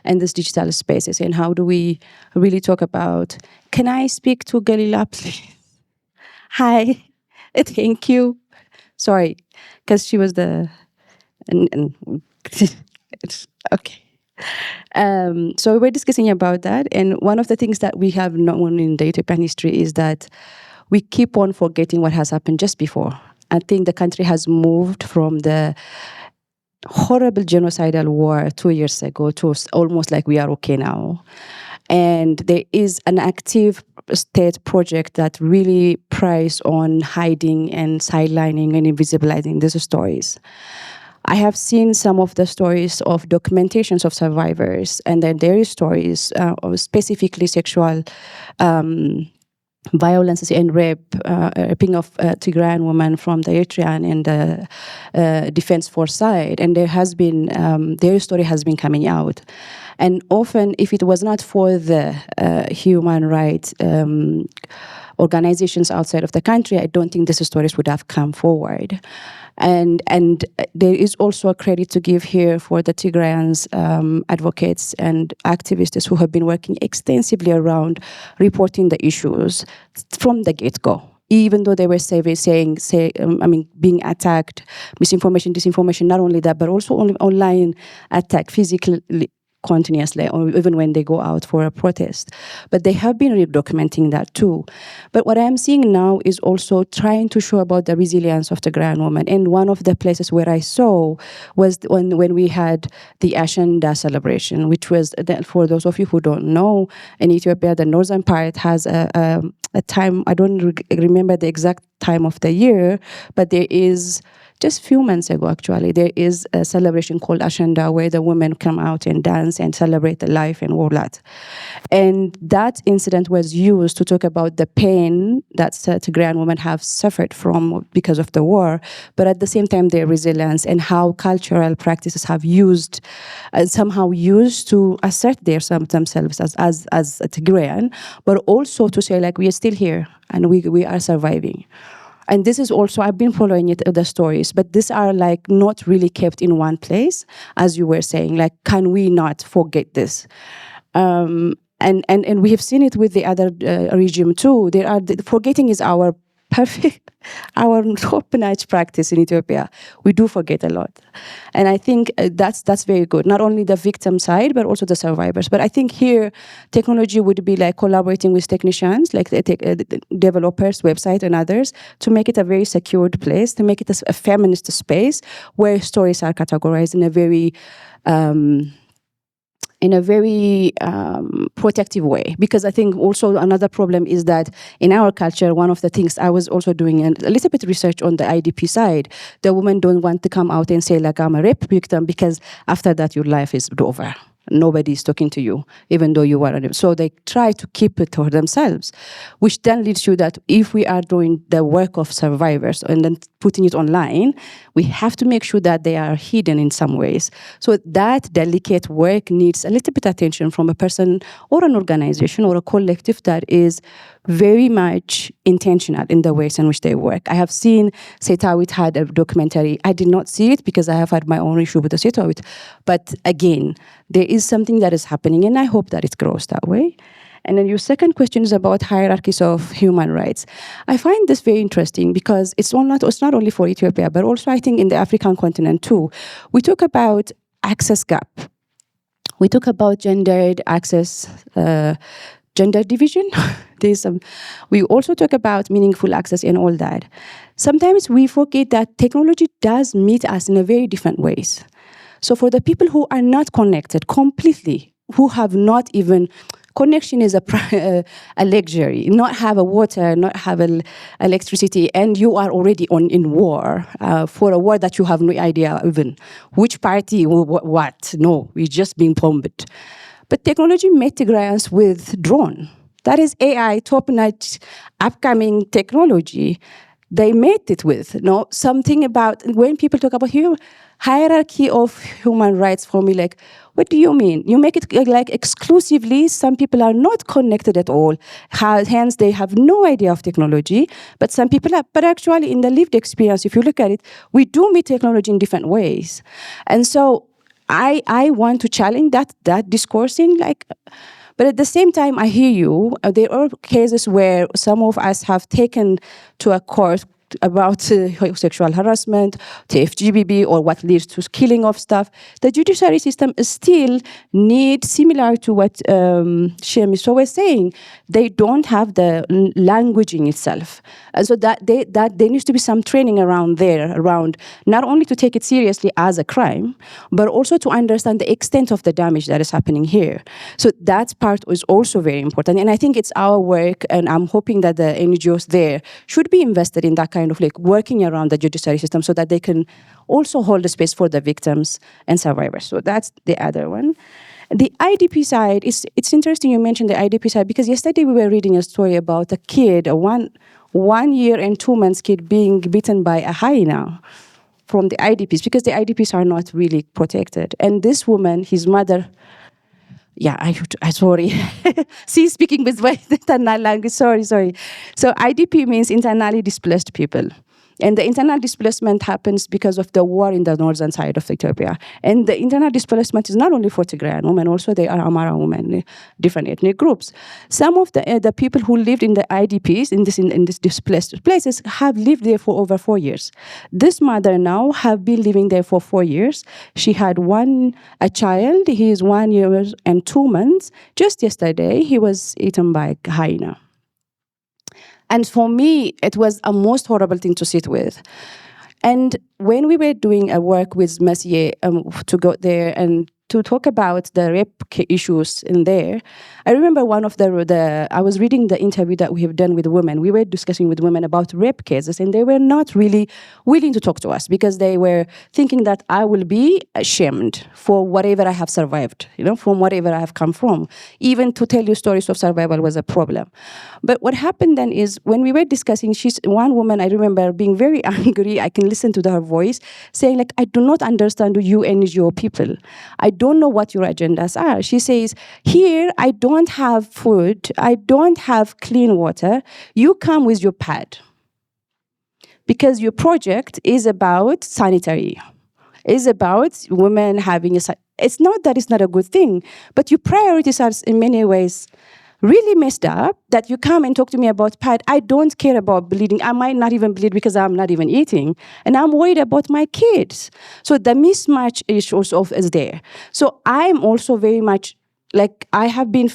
and these digital spaces, and how do we really talk about, can I speak to Galila, please? Hi, thank you. Sorry, because she was the, okay. So we were discussing about that, and one of the things that we have known in the Ethiopian history is that we keep on forgetting what has happened just before. I think the country has moved from the horrible genocidal war 2 years ago to almost like we are okay now. And there is an active state project that really prides on hiding and sidelining and invisibilizing these stories. I have seen some of the stories of documentations of survivors, and then there is stories of specifically sexual violences and raping of Tigrayan women from the Eritrean and the Defense Force side, and there has been their story has been coming out, and often if it was not for the human rights organizations outside of the country, I don't think these stories would have come forward. And there is also a credit to give here for the Tigrayans advocates and activists who have been working extensively around reporting the issues from the get-go. Even though they were being attacked, misinformation, disinformation, not only that, but also online attack physically, continuously, or even when they go out for a protest. But they have been documenting that too. But what I'm seeing now is also trying to show about the resilience of the Tigrayan woman. And one of the places where I saw was when we had the Ashanda celebration, which was, for those of you who don't know, in Ethiopia, the northern part has a time, I don't remember the exact time of the year, but there is just a few months ago, actually, there is a celebration called Ashanda where the women come out and dance and celebrate the life and all that. And that incident was used to talk about the pain that Tigrayan women have suffered from because of the war, but at the same time, their resilience and how cultural practices have used, somehow used to assert themselves as a Tigrayan, but also to say, like, we are still here and we are surviving. And this is also, I've been following the stories, but these are like not really kept in one place, as you were saying, like, can we not forget this? And we have seen it with the other regime too. Forgetting is our perfect, our top-notch practice in Ethiopia. We do forget a lot. And I think that's very good. Not only the victim side, but also the survivors. But I think here, technology would be like collaborating with technicians, like the developers, website and others, to make it a very secured place, to make it a feminist space where stories are categorized in a very protective way. Because I think also another problem is that in our culture, one of the things I was also doing a little bit research on the IDP side, the women don't want to come out and say, like, I'm a rape victim, because after that your life is over. Nobody's talking to you, even though you are. So they try to keep it for themselves, which then leads to that if we are doing the work of survivors and then putting it online, we have to make sure that they are hidden in some ways. So that delicate work needs a little bit attention from a person or an organization or a collective that is very much intentional in the ways in which they work. I have seen Setawit had a documentary. I did not see it because I have had my own issue with the Setawit. But again, there is something that is happening, and I hope that it grows that way. And then your second question is about hierarchies of human rights. I find this very interesting because it's not only for Ethiopia, but also I think in the African continent too. We talk about access gap. We talk about gendered access, gender division. We also talk about meaningful access and all that. Sometimes we forget that technology does meet us in a very different ways. So for the people who are not connected completely, who have not even, connection is a luxury, not have a water, not have electricity, and you are already in war, for a war that you have no idea even which party, what, no, we're just being bombed. But technology met Tigrayans with drone. That is AI, top-notch, upcoming technology. They made it with, something about, when people talk about hierarchy of human rights, for me, like, what do you mean? You make it like exclusively, some people are not connected at all, hence they have no idea of technology, but some people are. But actually in the lived experience, if you look at it, we do meet technology in different ways. And so I want to challenge that discoursing, like, but at the same time, I hear you. There are cases where some of us have taken to a court about sexual harassment, TFGBB, or what leads to killing of stuff. The judiciary system still needs, similar to what Shamiso was saying, they don't have the language in itself. And so that there needs to be some training around not only to take it seriously as a crime, but also to understand the extent of the damage that is happening here. So that part is also very important. And I think it's our work, and I'm hoping that the NGOs there should be invested in that kind of like working around the judiciary system so that they can also hold the space for the victims and survivors. So that's the other one. The IDP side, it's interesting you mentioned the IDP side, because yesterday we were reading a story about a kid, a 1 year and 2 months kid being bitten by a hyena from the IDPs, because the IDPs are not really protected. And this woman, his mother, I sorry. See, speaking with my internal language, sorry. So IDP means internally displaced people. And the internal displacement happens because of the war in the northern side of Ethiopia. And the internal displacement is not only for Tigrayan women, also they are Amara women, different ethnic groups. Some of the people who lived in the IDPs, in this displaced places, have lived there for over 4 years. This mother now have been living there for 4 years. She had a child, he is 1 year and 2 months. Just yesterday, he was eaten by a hyena. And for me, it was a most horrible thing to sit with. And when we were doing a work with Messier to go there and to talk about the rape issues in there, I remember one of I was reading the interview that we have done with women. We were discussing with women about rape cases, and they were not really willing to talk to us because they were thinking that I will be ashamed for whatever I have survived, from whatever I have come from. Even to tell you stories of survival was a problem. But what happened then is when we were discussing, one woman, I remember being very angry. I can listen to her voice saying like, I do not understand you NGO people. I don't know what your agendas are. She says, here, I don't have food. I don't have clean water. You come with your pad. Because your project is about sanitary, is about women having it's not that it's not a good thing, but your priorities are in many ways really messed up that you come and talk to me about pad. I don't care about bleeding. I might not even bleed because I'm not even eating. And I'm worried about my kids. So the mismatch is also is there. So I'm also very much, like I have been,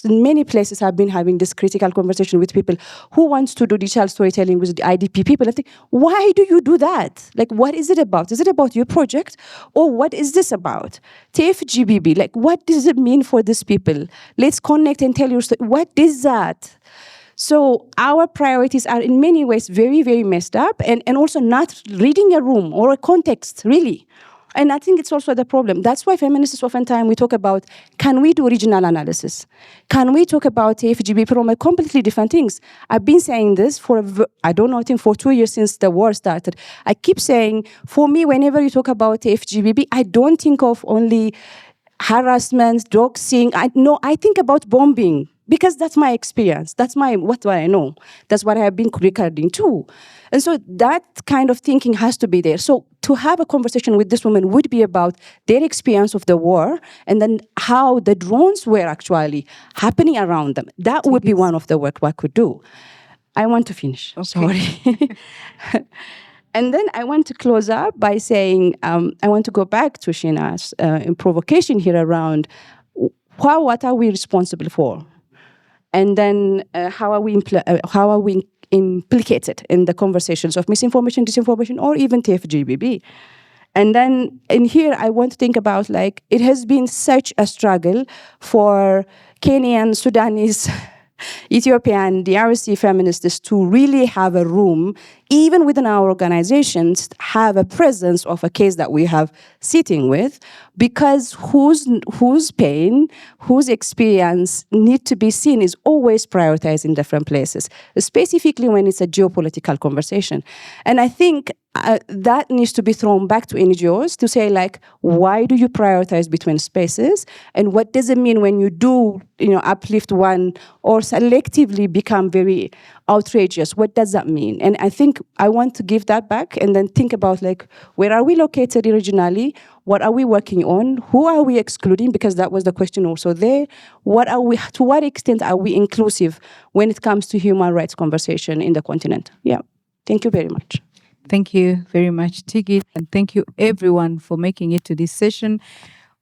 in many places I've been having this critical conversation with people who wants to do digital storytelling with the IDP people. I think, why do you do that? Like, what is it about? Is it about your project? Or what is this about? TFGBB, like, what does it mean for these people? Let's connect and tell your story. What is that? So our priorities are in many ways very, very messed up and also not reading a room or a context, really. And I think it's also the problem. That's why feminists oftentimes we talk about, can we do regional analysis? Can we talk about TFGB from a completely different things? I've been saying this for, I don't know, I think for 2 years since the war started. I keep saying, for me, whenever you talk about TFGBB, I don't think of only harassment, doxing. I think about bombing because that's my experience. That's what I know. That's what I have been recording too. And so that kind of thinking has to be there. So to have a conversation with this woman would be about their experience of the war and then how the drones were actually happening around them. That would be one of the work I could do. I want to finish, sorry. And then I want to close up by saying, I want to go back to Shina's provocation here around what are we responsible for? And then how are we implicated in the conversations of misinformation, disinformation, or even TFGBB? And then in here, I want to think about, like, it has been such a struggle for Kenyan, Sudanese, Ethiopian, DRC feminists to really have a room, even within our organizations, have a presence of a case that we have sitting with, because whose pain, whose experience need to be seen is always prioritized in different places, specifically when it's a geopolitical conversation. And I think that needs to be thrown back to NGOs to say, like, why do you prioritize between spaces? And what does it mean when you do, uplift one or selectively become very outrageous? What does that mean? And I think I want to give that back and then think about, like, where are we located regionally? What are we working on? Who are we excluding? Because that was the question also there. To what extent are we inclusive when it comes to human rights conversation in the continent? Yeah. Thank you very much. Thank you very much, Tigist, and thank you everyone for making it to this session.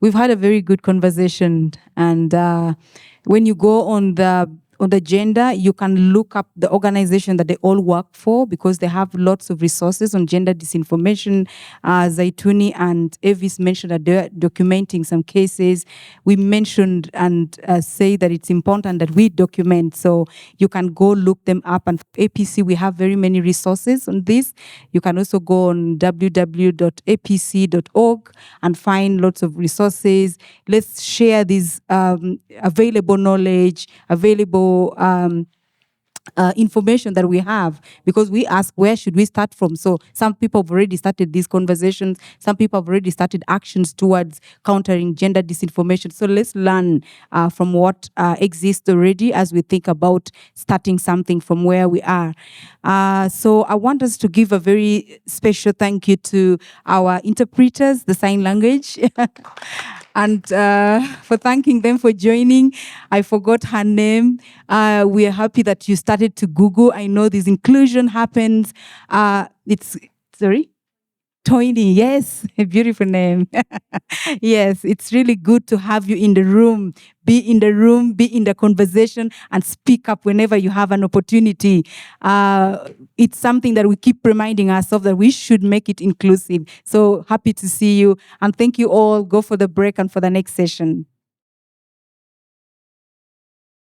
We've had a very good conversation, and when you go on the gender, you can look up the organization that they all work for because they have lots of resources on gender disinformation. Zaituni and Avis mentioned that they're documenting some cases. We mentioned and say that it's important that we document, so you can go look them up. And for APC, we have very many resources on this. You can also go on www.apc.org and find lots of resources. Let's share this available knowledge, available information that we have, because we ask, where should we start from? So some people have already started these conversations. Some people have already started actions towards countering gender disinformation. So let's learn from what exists already as we think about starting something from where we are. So I want us to give a very special thank you to our interpreters, the sign language, and for thanking them for joining. I forgot her name. We are happy that you started to Google. I know this inclusion happens. Sorry? Toini, yes, a beautiful name. Yes, it's really good to have you in the room. Be in the room, be in the conversation, and speak up whenever you have an opportunity. It's something that we keep reminding ourselves that we should make it inclusive. So happy to see you, and thank you all. Go for the break and for the next session.